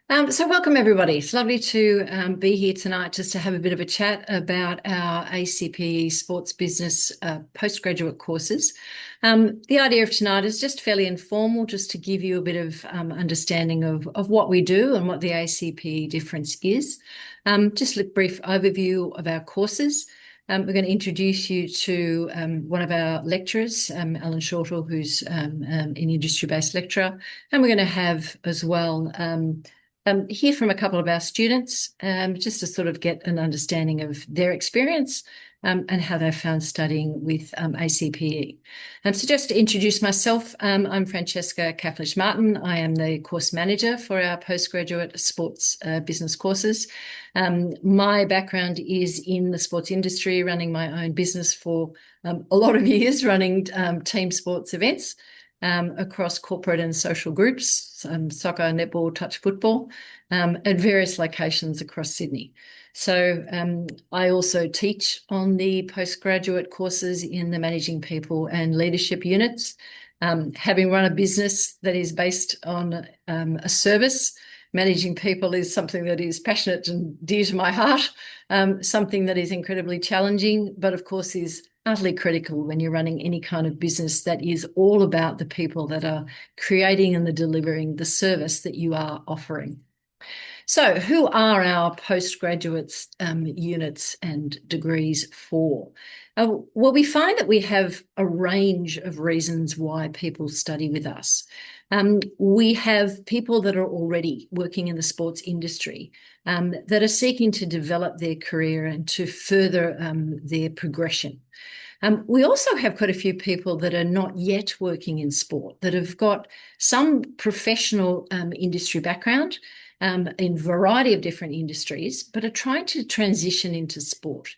So welcome everybody. It's lovely to be here tonight just to have a bit of a chat about our ACPE Sports Business postgraduate courses. The idea of tonight is just fairly informal, just to give you a bit of understanding of what we do and what the ACPE difference is. Just a brief overview of our courses. We're going to introduce you to one of our lecturers, Alan Shortall, who's an industry-based lecturer, and we're going to have as well hear from a couple of our students just to sort of get an understanding of their experience and how they found studying with ACPE. So just to introduce myself, I'm Francesca Cafflish-Martin. I am the course manager for our postgraduate sports business courses. My background is in the sports industry, running my own business for a lot of years, running team sports events across corporate and social groups, soccer, netball, touch football, at various locations across Sydney. So I also teach on the postgraduate courses in the managing people and leadership units. Having run a business that is based on a service, managing people is something that is passionate and dear to my heart, something that is incredibly challenging, but of course is utterly critical when you're running any kind of business that is all about the people that are creating and delivering the service that you are offering. So who are our postgraduate units and degrees for? Well, we find that we have a range of reasons why people study with us. We have people that are already working in the sports industry that are seeking to develop their career and to further their progression. We also have quite a few people that are not yet working in sport, that have got some professional industry background in a variety of different industries, but are trying to transition into sport.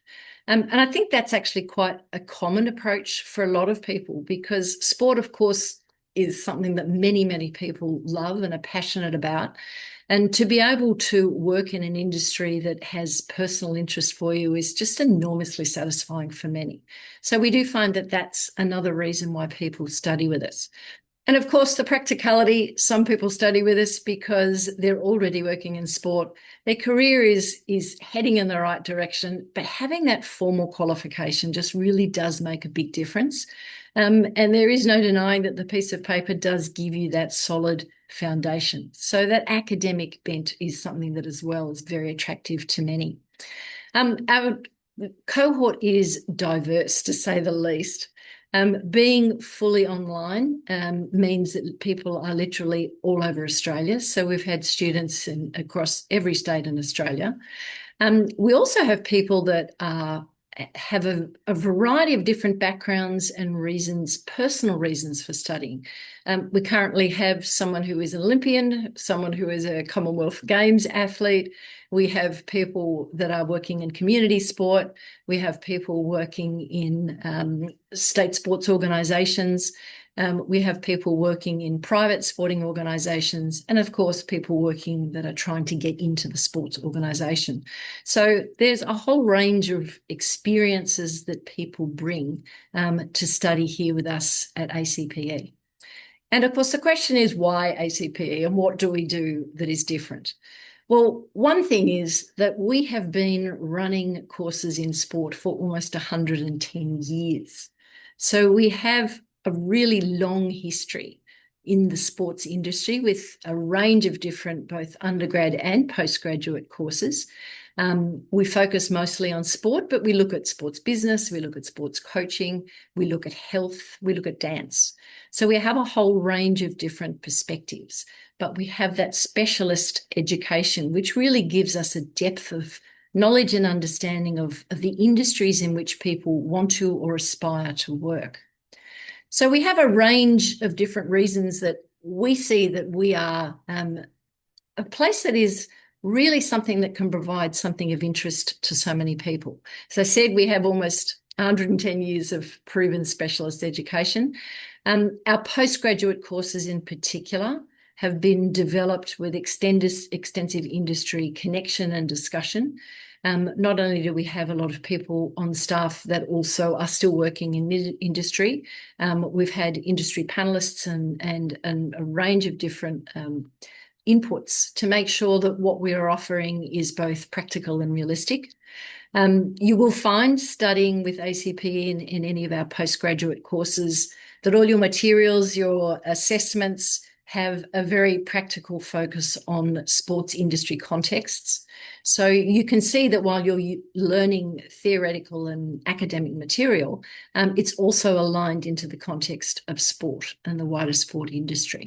And I think that's actually quite a common approach for a lot of people, because sport, of course, is something that many, many people love and are passionate about. And to be able to work in an industry that has personal interest for you is just enormously satisfying for many. So we do find that that's another reason why people study with us. And of course, the practicality, some people study with us because they're already working in sport. Their career is heading in the right direction, but having that formal qualification just really does make a big difference. And there is no denying that the piece of paper does give you that solid foundation. So that academic bent is something that as well is very attractive to many. Our cohort is diverse, to say the least. Being fully online means that people are literally all over Australia. So we've had students across every state in Australia. We also have people that have a variety of different backgrounds and reasons, personal reasons for studying. We currently have someone who is an Olympian, someone who is a Commonwealth Games athlete. We have people that are working in community sport. We have people working in state sports organisations. We have people working in private sporting organisations, and of course, people working that are trying to get into the sports organisation. So there's a whole range of experiences that people bring to study here with us at ACPE. And of course, the question is, why ACPE and what do we do that is different? Well, one thing is that we have been running courses in sport for almost 110 years. So we have a really long history in the sports industry with a range of different both undergrad and postgraduate courses. We focus mostly on sport, but we look at sports business, we look at sports coaching, we look at health, we look at dance. So we have a whole range of different perspectives, but we have that specialist education, which really gives us a depth of knowledge and understanding of the industries in which people want to or aspire to work. So we have a range of different reasons that we see that we are a place that is really something that can provide something of interest to so many people. As I said, we have almost 110 years of proven specialist education. Our postgraduate courses in particular have been developed with extensive industry connection and discussion. Not only do we have a lot of people on staff that also are still working in industry, we've had industry panelists and a range of different inputs to make sure that what we are offering is both practical and realistic. You will find studying with ACPE in any of our postgraduate courses that all your materials, your assessments have a very practical focus on sports industry contexts. So you can see that while you're learning theoretical and academic material, it's also aligned into the context of sport and the wider sport industry.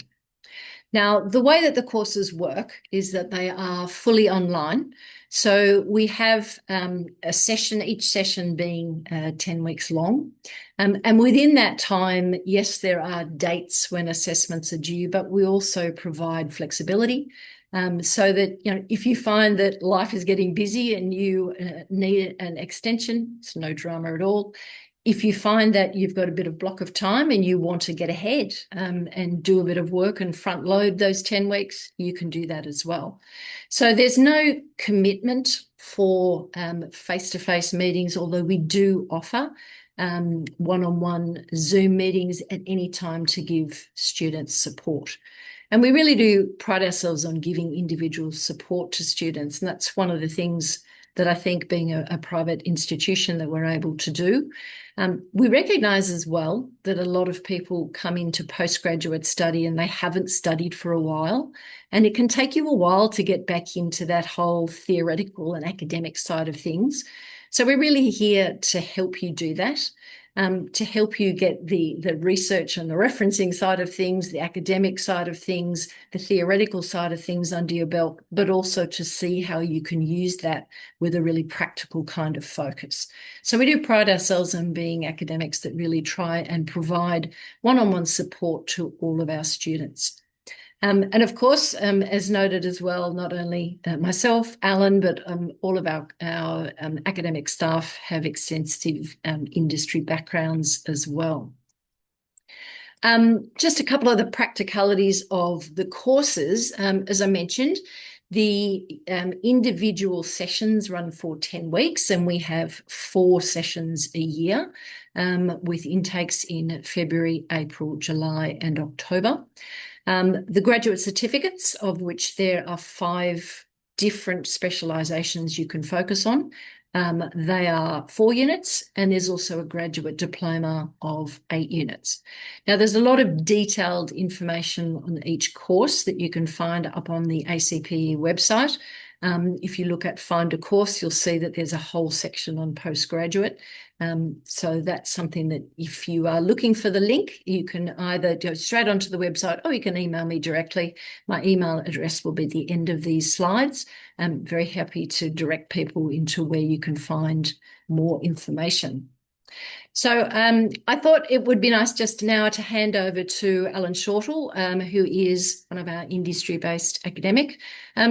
Now, the way that the courses work is that they are fully online. So we have a session, each session being 10 weeks long. And within that time, yes, there are dates when assessments are due, but we also provide flexibility. So that, if you find that life is getting busy and you need an extension, it's no drama at all. If you find that you've got a bit of block of time and you want to get ahead and do a bit of work and front load those 10 weeks, you can do that as well. So there's no commitment for face-to-face meetings, although we do offer one-on-one Zoom meetings at any time to give students support. And we really do pride ourselves on giving individual support to students. And that's one of the things that I think, being a private institution, that we're able to do. We recognise as well that a lot of people come into postgraduate study and they haven't studied for a while, and it can take you a while to get back into that whole theoretical and academic side of things. So we're really here to help you do that. To help you get the research and the referencing side of things, the academic side of things, the theoretical side of things under your belt, but also to see how you can use that with a really practical kind of focus. So we do pride ourselves on being academics that really try and provide one-on-one support to all of our students. And of course, as noted as well, not only myself, Alan, but all of our academic staff have extensive industry backgrounds as well. Just a couple of the practicalities of the courses. As I mentioned, the individual sessions run for 10 weeks, and we have 4 sessions a year with intakes in February, April, July, and October. The graduate certificates, of which there are 5 different specialisations you can focus on. They are 4 units, and there's also a graduate diploma of 8 units. Now, there's a lot of detailed information on each course that you can find up on the ACPE website. If you look at Find a Course, you'll see that there's a whole section on postgraduate. So that's something that, if you are looking for the link, you can either go straight onto the website or you can email me directly. My email address will be at the end of these slides. I'm very happy to direct people into where you can find more information. So I thought it would be nice just now to hand over to Alan Shortall, who is one of our industry-based academic,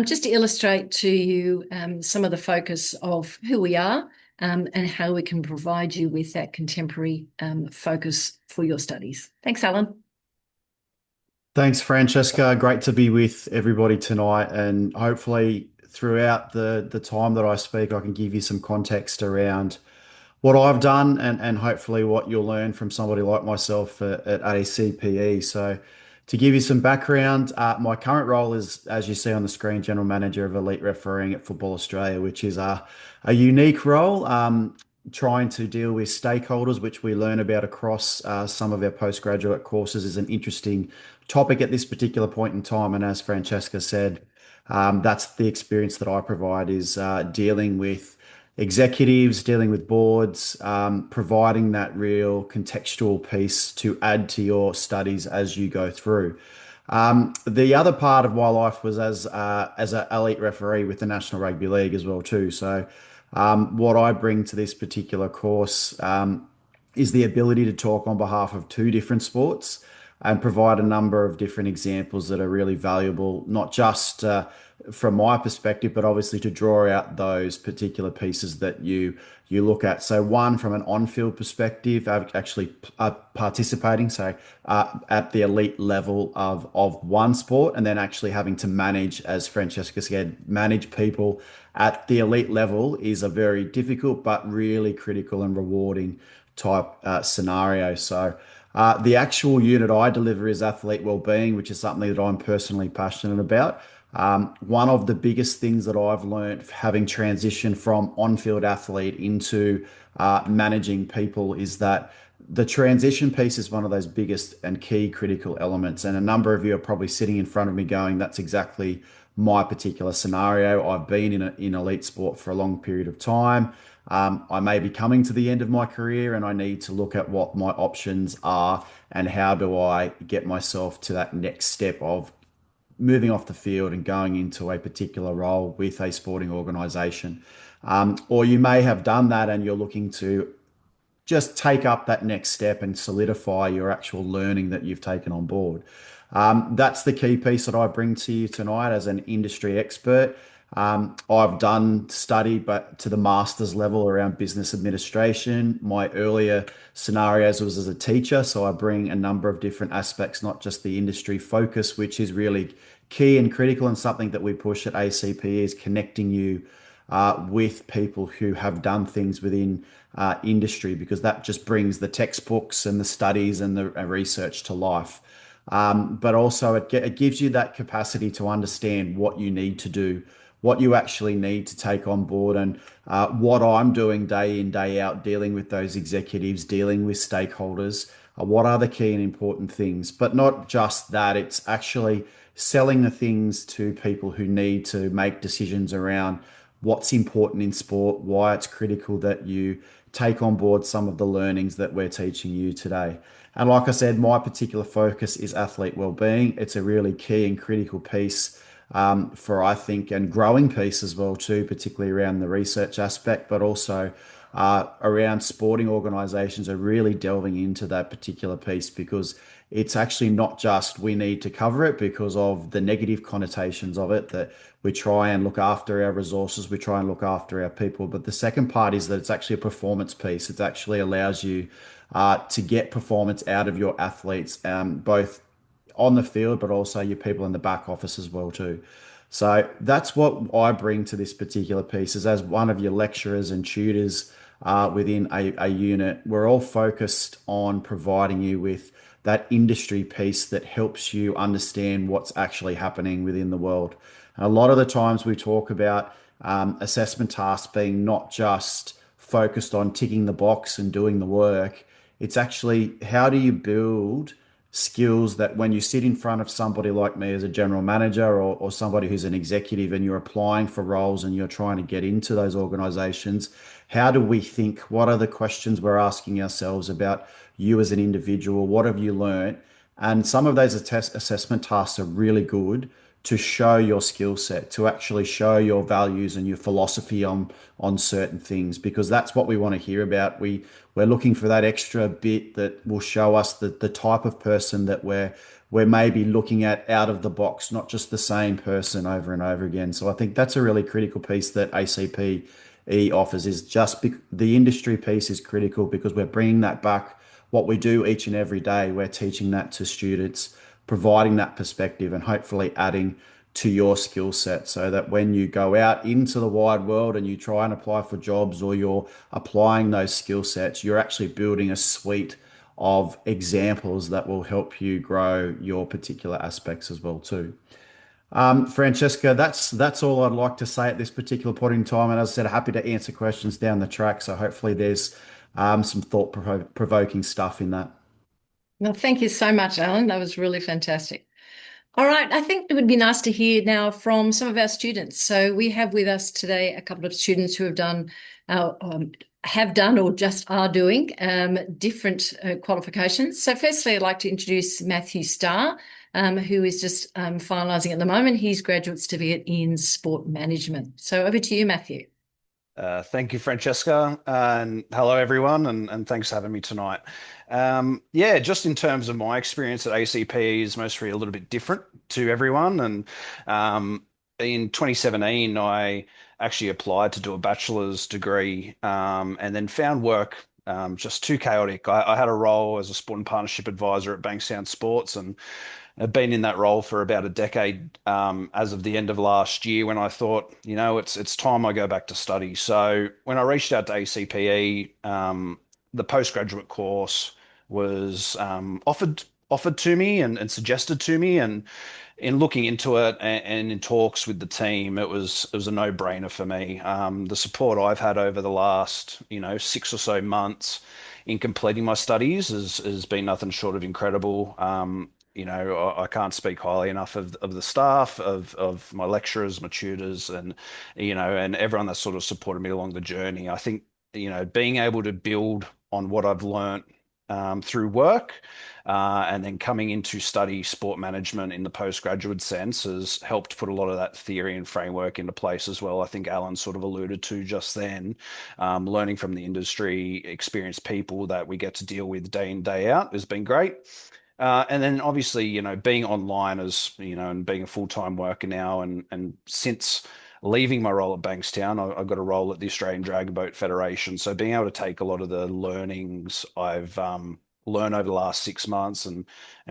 just to illustrate to you some of the focus of who we are and how we can provide you with that contemporary focus for your studies. Thanks, Alan. Thanks, Francesca. Great to be with everybody tonight, and hopefully throughout the time that I speak, I can give you some context around what I've done and hopefully what you'll learn from somebody like myself at ACPE. So to give you some background, my current role is, as you see on the screen, General Manager of Elite Refereeing at Football Australia, which is a unique role, trying to deal with stakeholders, which we learn about across some of our postgraduate courses, is an interesting topic at this particular point in time. And as Francesca said, that's the experience that I provide, is dealing with executives, dealing with boards, providing that real contextual piece to add to your studies as you go through. The other part of my life was as an elite referee with the National Rugby League as well too. So what I bring to this particular course is the ability to talk on behalf of 2 different sports and provide a number of different examples that are really valuable, not just from my perspective, but obviously to draw out those particular pieces that you look at. So one, from an on-field perspective, actually participating, so at the elite level of one sport, and then actually having to manage, as Francesca said, manage people at the elite level is a very difficult but really critical and rewarding type scenario. So the actual unit I deliver is athlete wellbeing, which is something that I'm personally passionate about. One of the biggest things that I've learned having transitioned from on-field athlete into managing people is that the transition piece is one of those biggest and key critical elements. And a number of you are probably sitting in front of me going, that's exactly my particular scenario. I've been in elite sport for a long period of time. I may be coming to the end of my career and I need to look at what my options are and how do I get myself to that next step of moving off the field and going into a particular role with a sporting organization. Or you may have done that and you're looking to just take up that next step and solidify your actual learning that you've taken on board. That's the key piece that I bring to you tonight as an industry expert. I've done study, but to the master's level around business administration. My earlier scenarios was as a teacher, so I bring a number of different aspects, not just the industry focus, which is really key and critical and something that we push at ACPE is connecting you with people who have done things within industry because that just brings the textbooks and the studies and the research to life. But also, it gives you that capacity to understand what you need to do, what you actually need to take on board, and what I'm doing day in, day out, dealing with those executives, dealing with stakeholders. What are the key and important things? But not just that, it's actually selling the things to people who need to make decisions around what's important in sport, why it's critical that you take on board some of the learnings that we're teaching you today. And like I said, my particular focus is athlete well-being. It's a really key and critical piece for, I think, and growing piece as well too, particularly around the research aspect, but also around sporting organisations are really delving into that particular piece because it's actually not just we need to cover it because of the negative connotations of it that we try and look after our resources, we try and look after our people. But the second part is that it's actually a performance piece. It actually allows you to get performance out of your athletes, both on the field, but also your people in the back office as well too. So that's what I bring to this particular piece is as one of your lecturers and tutors within a unit, we're all focused on providing you with that industry piece that helps you understand what's actually happening within the world. And a lot of the times we talk about assessment tasks being not just focused on ticking the box and doing the work. It's actually how do you build skills that when you sit in front of somebody like me as a general manager or somebody who's an executive and you're applying for roles and you're trying to get into those organizations, how do we think? What are the questions we're asking ourselves about you as an individual? What have you learned? And some of those assessment tasks are really good to show your skill set, to actually show your values and your philosophy on certain things, because that's what we want to hear about. We're looking for that extra bit that will show us the type of person that we're maybe looking at out of the box, not just the same person over and over again. So I think that's a really critical piece that ACPE offers is just the industry piece is critical because we're bringing that back. What we do each and every day, we're teaching that to students, providing that perspective and hopefully adding to your skill set so that when you go out into the wide world and you try and apply for jobs or you're applying those skill sets, you're actually building a suite of examples that will help you grow your particular aspects as well too. Francesca, that's all I'd like to say at this particular point in time. And as I said, happy to answer questions down the track. So hopefully there's some thought provoking stuff in that. Well, thank you so much, Alan. That was really fantastic. All right, I think it would be nice to hear now from some of our students. So we have with us today a couple of students who have done or just are doing different qualifications. So firstly, I'd like to introduce Matthew Starr, who is just finalising at the moment his graduate certificate in sport management. So over to you, Matthew. Thank you, Francesca, and hello everyone, and thanks for having me tonight. Yeah, just in terms of my experience at ACP is mostly a little bit different to everyone. And in 2017, I actually applied to do a bachelor's degree, and then found work just too chaotic. I had a role as a sport and partnership advisor at Bankstown Sports, and I've been in that role for about a decade, as of the end of last year when I thought, it's time I go back to study. So when I reached out to ACPE, the postgraduate course was offered to me and suggested to me, and in looking into it and in talks with the team, it was a no-brainer for me. The support I've had over the last, 6 or so months in completing my studies has been nothing short of incredible. I can't speak highly enough of the staff, of my lecturers, my tutors, and everyone that sort of supported me along the journey. I think, being able to build on what I've learnt through work, and then coming into study sport management in the postgraduate sense has helped put a lot of that theory and framework into place as well. I think Alan sort of alluded to just then, learning from the industry, experienced people that we get to deal with day in, day out has been great. And then obviously, being online as, and being a full-time worker now, and since leaving my role at Bankstown, I got a role at the Australian Dragon Boat Federation. So being able to take a lot of the learnings I've learned over the last 6 months and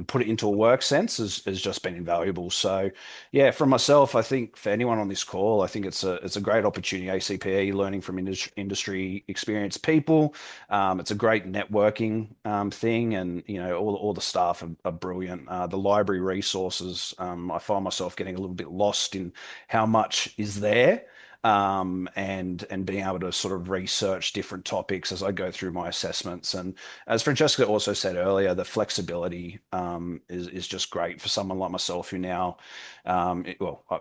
put it into a work sense has just been invaluable. So yeah, for myself, I think for anyone on this call, I think it's a great opportunity, ACPE, learning from industry experienced people. It's a great networking thing, and all the staff are brilliant. The library resources, I find myself getting a little bit lost in how much is there, and being able to sort of research different topics as I go through my assessments. And as Francesca also said earlier, the flexibility is just great for someone like myself who now, I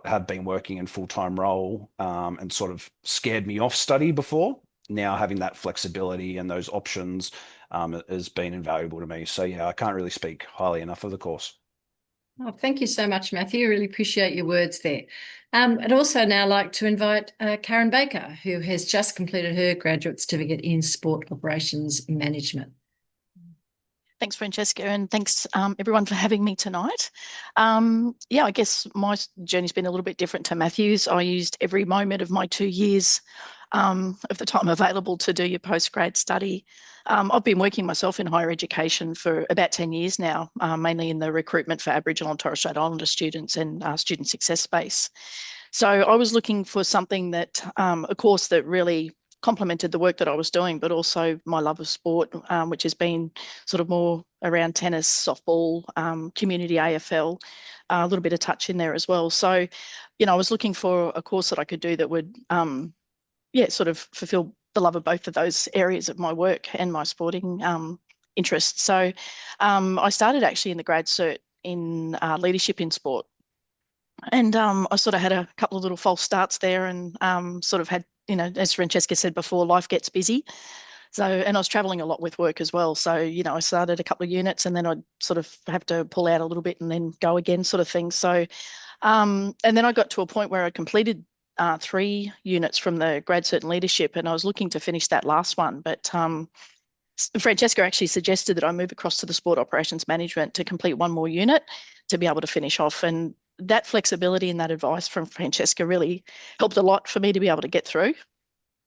have been working in full-time role, and sort of scared me off study before. Now having that flexibility and those options has been invaluable to me. So yeah, I can't really speak highly enough of the course. Oh, thank you so much, Matthew. I really appreciate your words there. I'd also now like to invite Karen Baker, who has just completed her graduate certificate in sport operations management. Thanks, Francesca, and thanks everyone for having me tonight. Yeah, I guess my journey's been a little bit different to Matthew's. I used every moment of my 2 years of the time available to do your postgrad study. I've been working myself in higher education for about 10 years now, mainly in the recruitment for Aboriginal and Torres Strait Islander students and student success space. So I was looking for something that, a course that really complemented the work that I was doing, but also my love of sport, which has been sort of more around tennis, softball, community AFL, a little bit of touch in there as well. So, I was looking for a course that I could do that would, sort of fulfill the love of both of those areas of my work and my sporting interests. So I started actually in the grad cert in leadership in sport. And I sort of had a couple of little false starts there, and sort of had, as Francesca said before, life gets busy. So, and I was traveling a lot with work as well. So, I started a couple of units and then I'd sort of have to pull out a little bit and then go again, sort of thing. So, and then I got to a point where I completed 3 units from the grad cert in leadership, and I was looking to finish that last one. But Francesca actually suggested that I move across to the sport operations management to complete one more unit to be able to finish off. And that flexibility and that advice from Francesca really helped a lot for me to be able to get through.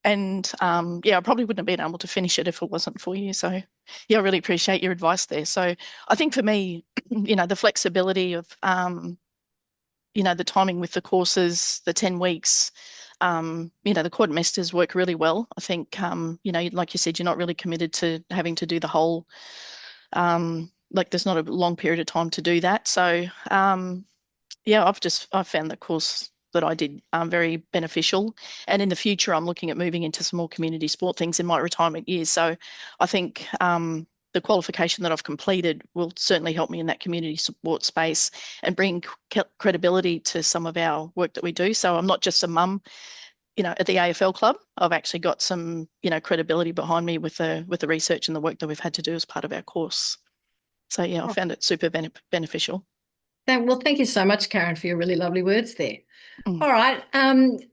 And I probably wouldn't have been able to finish it if it wasn't for you. So yeah, I really appreciate your advice there. So I think for me, the flexibility of, the timing with the courses, the 10 weeks, the quadrimesters work really well. I think, like you said, you're not really committed to having to do the whole, there's not a long period of time to do that. So I've found the course that I did very beneficial. And in the future, I'm looking at moving into some more community sport things in my retirement years. So I think the qualification that I've completed will certainly help me in that community support space and bring credibility to some of our work that we do. So I'm not just a mum, at the AFL club. I've actually got some, credibility behind me with the research and the work that we've had to do as part of our course. So yeah, I found it super beneficial. Well, thank you so much, Karen, for your really lovely words there. Mm. All right.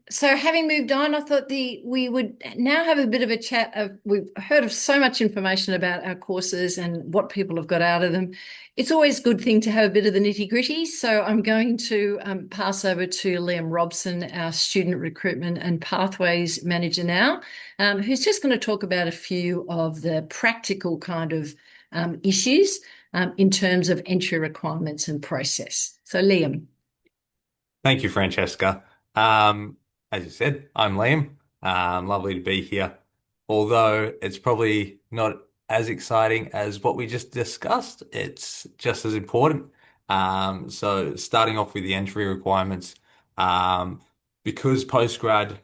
So having moved on, I thought we would now have a bit of a chat we've heard of so much information about our courses and what people have got out of them. It's always a good thing to have a bit of the nitty-gritty. So I'm going to pass over to Liam Robson, our student recruitment and pathways manager now, who's just going to talk about a few of the practical kind of issues in terms of entry requirements and process. So Liam. Thank you, Francesca. As you said, I'm Liam. Lovely to be here. Although it's probably not as exciting as what we just discussed, it's just as important. So starting off with the entry requirements, because postgrad,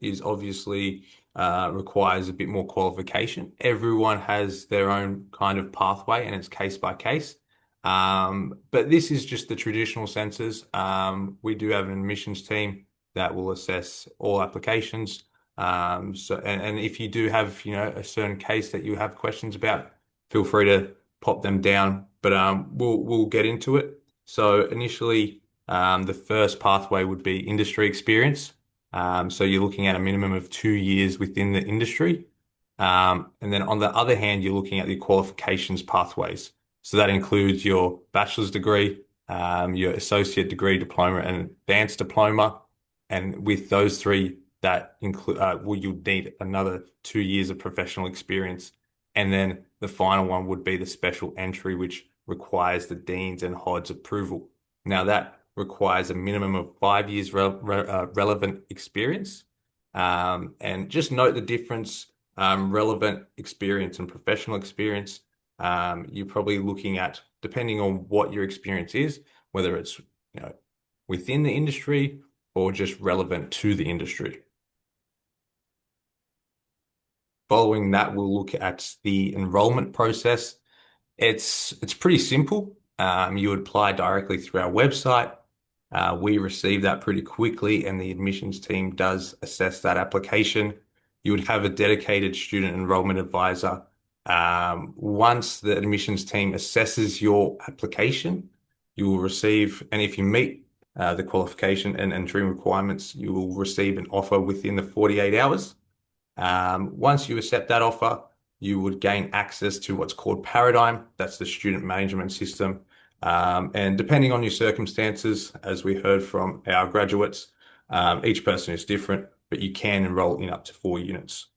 is obviously requires a bit more qualification. Everyone has their own kind of pathway, and it's case by case. But this is just the traditional census. We do have an admissions team that will assess all applications. And if you do have, a certain case that you have questions about, feel free to pop them down. But we'll get into it. So initially, the first pathway would be industry experience. So you're looking at a minimum of 2 years within the industry. And then on the other hand, you're looking at the qualifications pathways. So that includes your bachelor's degree, your associate degree, diploma, and advanced diploma. And with those three, that include you'll need another 2 years of professional experience. And then the final one would be the special entry, which requires the Dean's and HOD's approval. Now that requires a minimum of 5 years relevant experience. And just note the difference, relevant experience and professional experience. You're probably looking at, depending on what your experience is, whether it's, within the industry or just relevant to the industry. Following that, we'll look at the enrollment process. It's pretty simple. You would apply directly through our website. We receive that pretty quickly, and the admissions team does assess that application. You would have a dedicated student enrollment advisor. Once the admissions team assesses your application, you will receive, and if you meet the qualification and entry requirements, you will receive an offer within the 48 hours. Once you accept that offer, you would gain access to what's called Paradigm. That's the student management system. And depending on your circumstances, as we heard from our graduates, each person is different, but you can enroll in up to 4 units.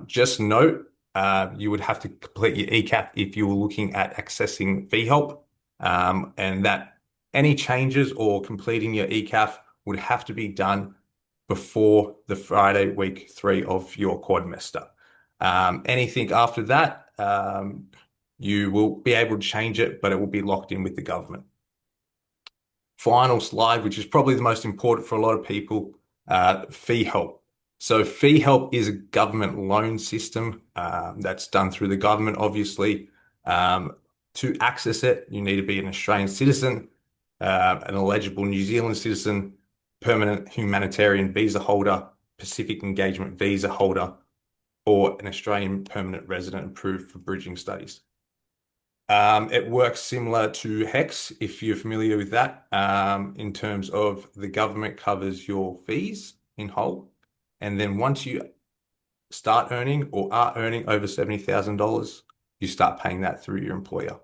Just note, you would have to complete your ECAP if you were looking at accessing fee help, and that any changes or completing your ECAF would have to be done before the Friday, week 3 of your quadmester. Anything after that, you will be able to change it, but it will be locked in with the government. Final slide, which is probably the most important for a lot of people, fee help. So fee help is a government loan system that's done through the government, obviously. To access it, you need to be an Australian citizen, an eligible New Zealand citizen, permanent humanitarian visa holder, Pacific Engagement visa holder, or an Australian permanent resident approved for bridging studies. It works similar to HEX, if you're familiar with that, in terms of the government covers your fees in whole. And then once you start earning or are earning over $70,000, you start paying that through your employer.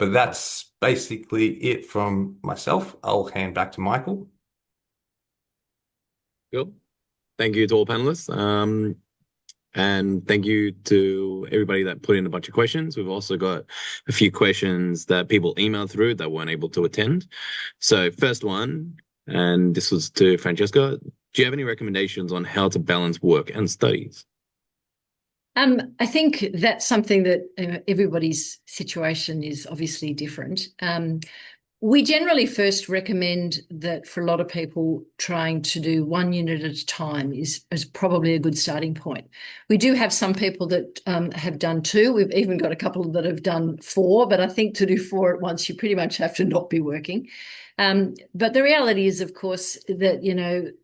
But that's basically it from myself. I'll hand back to Michael. Cool. Thank you to all panelists. And thank you to everybody that put in a bunch of questions. We've also got a few questions that people emailed through that weren't able to attend. So first one, and this was to Francesca. Do you have any recommendations on how to balance work and studies? I think that's something that everybody's situation is obviously different. We generally first recommend that for a lot of people, trying to do 1 unit at a time is probably a good starting point. We do have some people that have done 2. We've even got a couple that have done 4, but I think to do 4 at once, you pretty much have to not be working. But the reality is, of course, that,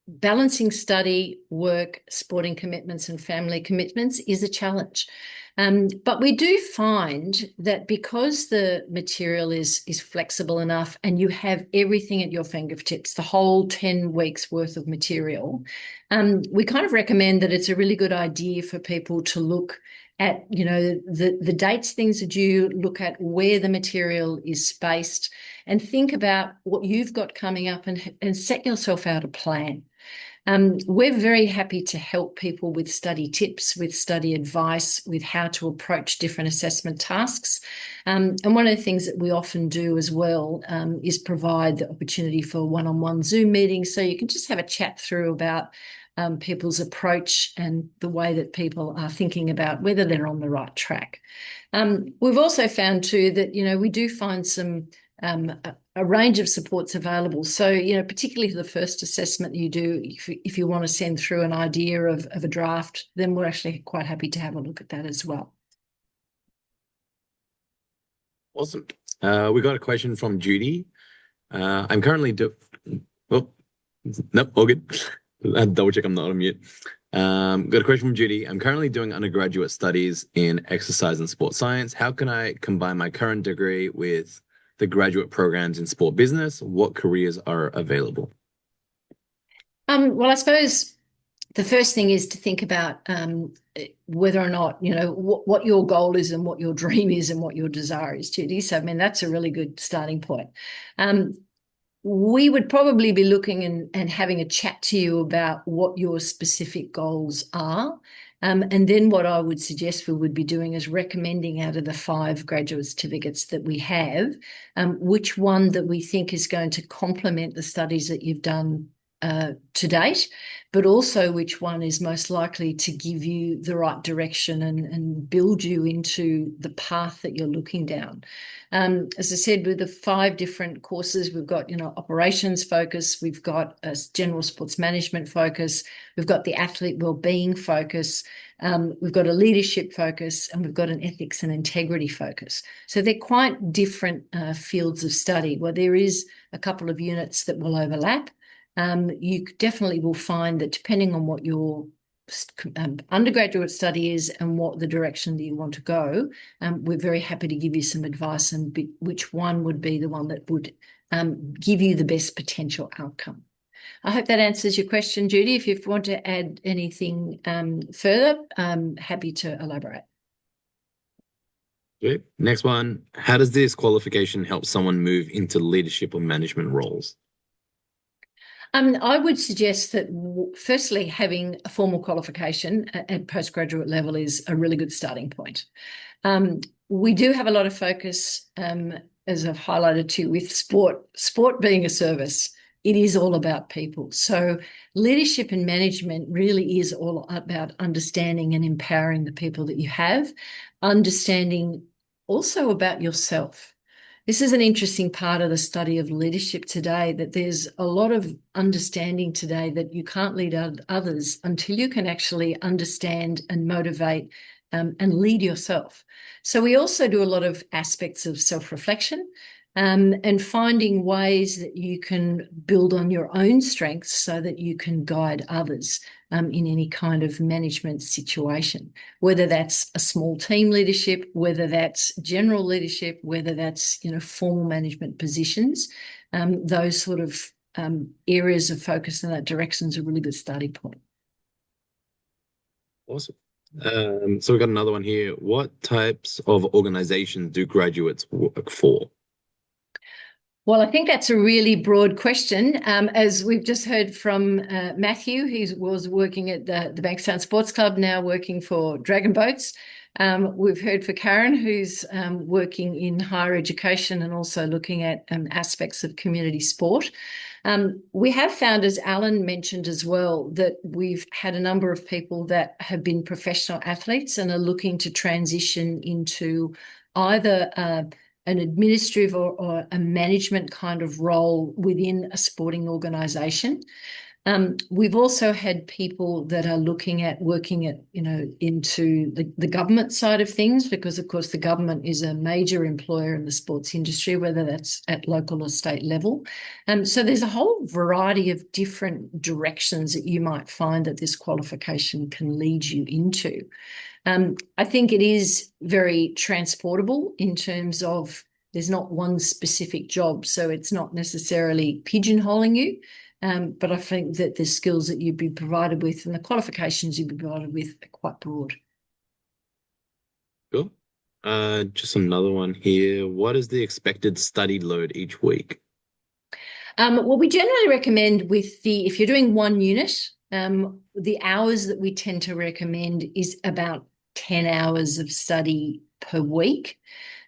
balancing study, work, sporting commitments and family commitments is a challenge. But we do find that because the material is flexible enough and you have everything at your fingertips, the whole 10 weeks worth of material, we kind of recommend that it's a really good idea for people to look at, the dates things are due, look at where the material is spaced and think about what you've got coming up and set yourself out a plan. We're very happy to help people with study tips, with study advice, with how to approach different assessment tasks. And one of the things that we often do as well is provide the opportunity for one-on-one Zoom meetings, so you can just have a chat through about people's approach and the way that people are thinking about whether they're on the right track. We've also found too that, we do find some a range of supports available. So, particularly for the first assessment you do, if you want to send through an idea of a draft, then we're actually quite happy to have a look at that as well. Awesome. We got a question from Judy. I'm currently nope, all good. I'll double check I'm not on mute. Got a question from Judy. I'm currently doing undergraduate studies in exercise and sports science. How can I combine my current degree with the graduate programs in sport business? What careers are available? Well, I suppose the first thing is to think about whether or not, what your goal is and what your dream is and what your desire is, Judy. So, that's a really good starting point. We would probably be looking and having a chat to you about what your specific goals are. And then what I would suggest we would be doing is recommending out of the 5 graduate certificates that we have, which one that we think is going to complement the studies that you've done to date, but also which one is most likely to give you the right direction and build you into the path that you're looking down. As I said, with the 5 different courses, we've got, operations focus, we've got a general sports management focus, we've got the athlete wellbeing focus, we've got a leadership focus, and we've got an ethics and integrity focus. So they're quite different fields of study. Well, there is a couple of units that will overlap. You definitely will find that depending on what your undergraduate study is and what the direction that you want to go, we're very happy to give you some advice on which one would be the one that would give you the best potential outcome. I hope that answers your question, Judy. If you want to add anything further, I'm happy to elaborate. Okay. Next one. How does this qualification help someone move into leadership or management roles? I would suggest that, firstly, having a formal qualification at postgraduate level is a really good starting point. We do have a lot of focus, as I've highlighted too, with sport being a service. It is all about people. So leadership and management really is all about understanding and empowering the people that you have, understanding also about yourself. This is an interesting part of the study of leadership today, that there's a lot of understanding today that you can't lead others until you can actually understand and motivate and lead yourself. So we also do a lot of aspects of self-reflection and finding ways that you can build on your own strengths so that you can guide others in any kind of management situation, whether that's a small team leadership, whether that's general leadership, whether that's, formal management positions. Those sort of areas of focus in that direction is a really good starting point. Awesome. So we've got another one here. What types of organizations do graduates work for? Well, I think that's a really broad question. As we've just heard from Matthew, who was working at the Bankstown Sports Club, now working for Dragon Boats. We've heard for Karen, who's working in higher education and also looking at aspects of community sport. We have found, as Alan mentioned as well, that we've had a number of people that have been professional athletes and are looking to transition into either an administrative or a management kind of role within a sporting organisation. We've also had people that are looking at working at, into the government side of things, because of course the government is a major employer in the sports industry, whether that's at local or state level. So there's a whole variety of different directions that you might find that this qualification can lead you into. I think it is very transportable in terms of there's not one specific job, so it's not necessarily pigeonholing you. But I think that the skills that you'd be provided with and the qualifications you'd be provided with are quite broad. Cool. Just another one here. What is the expected study load each week? Well, we generally recommend if you're doing one unit, the hours that we tend to recommend is about 10 hours of study per week.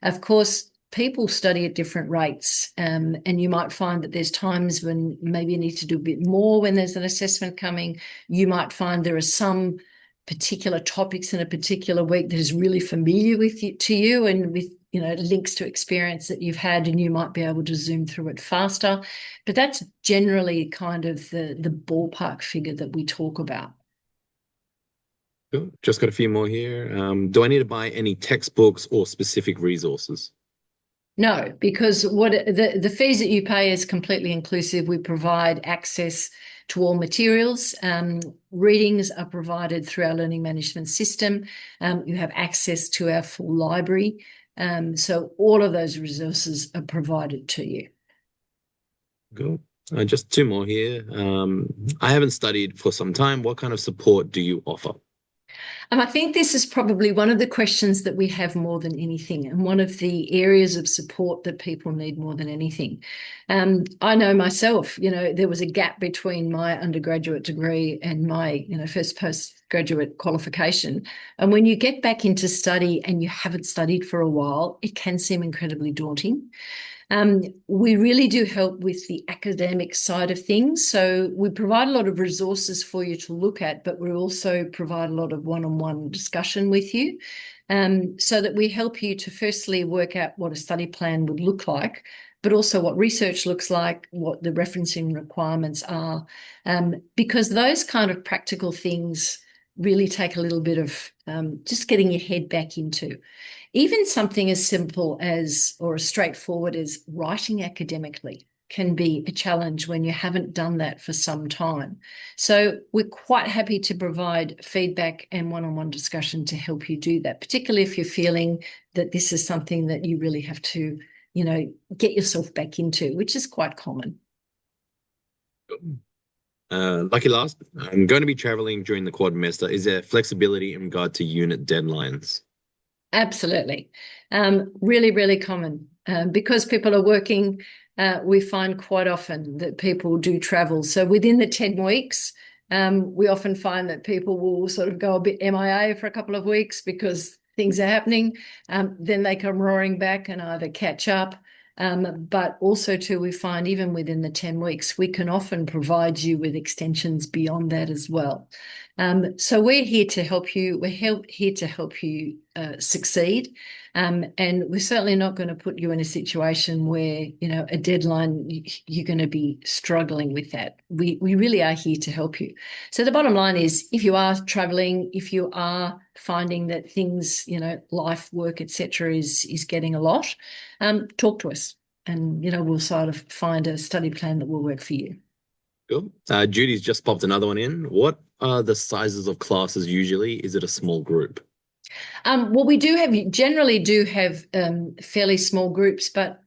Of course, people study at different rates, and you might find that there's times when maybe you need to do a bit more when there's an assessment coming. You might find there are some particular topics in a particular week that is really familiar to you and with links to experience that you've had, and you might be able to zoom through it faster. But that's generally kind of the ballpark figure that we talk about. Cool. Just got a few more here. Do I need to buy any textbooks or specific resources? No, because what the fees that you pay is completely inclusive. We provide access to all materials. Readings are provided through our learning management system. You have access to our full library. So all of those resources are provided to you. Cool. Just two more here. I haven't studied for some time. What kind of support do you offer? I think this is probably one of the questions that we have more than anything, and one of the areas of support that people need more than anything. I know myself, there was a gap between my undergraduate degree and my, first postgraduate qualification. And when you get back into study and you haven't studied for a while, it can seem incredibly daunting. We really do help with the academic side of things. So we provide a lot of resources for you to look at, but we also provide a lot of one-on-one discussion with you, so that we help you to firstly work out what a study plan would look like, but also what research looks like, what the referencing requirements are, because those kind of practical things really take a little bit of just getting your head back into. Even something as simple as, or as straightforward as writing academically can be a challenge when you haven't done that for some time. So we're quite happy to provide feedback and one-on-one discussion to help you do that, particularly if you're feeling that this is something that you really have to, get yourself back into, which is quite common. Lucky last, I'm going to be traveling during the quadrimester. Is there flexibility in regard to unit deadlines? Absolutely. Really, really common. Because people are working, we find quite often that people do travel. So within the 10 weeks, we often find that people will sort of go a bit MIA for a couple of weeks because things are happening. Then they come roaring back and either catch up. But also too, we find even within the 10 weeks, we can often provide you with extensions beyond that as well. So we're here to help you. We're here to help you succeed. And we're certainly not going to put you in a situation where, a deadline, you're going to be struggling with that. We really are here to help you. So the bottom line is, if you are traveling, if you are finding that things, life, work, etc., is getting a lot, talk to us, and we'll sort of find a study plan that will work for you. Cool. Judy's just popped another one in. What are the sizes of classes usually? Is it a small group? Well, we generally do have fairly small groups, but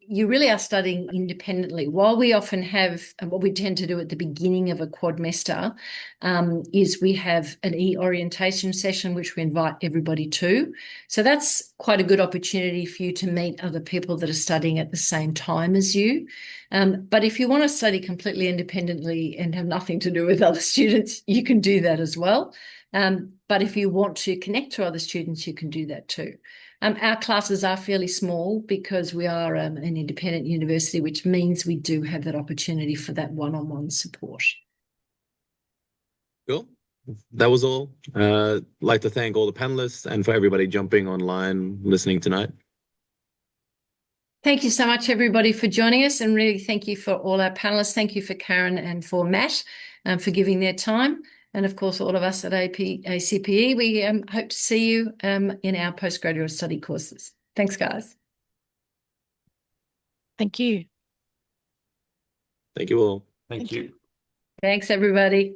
you really are studying independently. While we often have, and what we tend to do at the beginning of a quadmester, is we have an e-orientation session, which we invite everybody to. So that's quite a good opportunity for you to meet other people that are studying at the same time as you. But if you want to study completely independently and have nothing to do with other students, you can do that as well. But if you want to connect to other students, you can do that too. Our classes are fairly small because we are an independent university, which means we do have that opportunity for that one-on-one support. Cool. That was all. Like to thank all the panelists and for everybody jumping online listening tonight. Thank you so much, everybody, for joining us, and really thank you for all our panelists. Thank you for Karen and for Matt for giving their time. And of course, all of us at ACPE, we hope to see you in our postgraduate study courses. Thanks, guys. Thank you. Thank you all. Thank you. Thanks, everybody.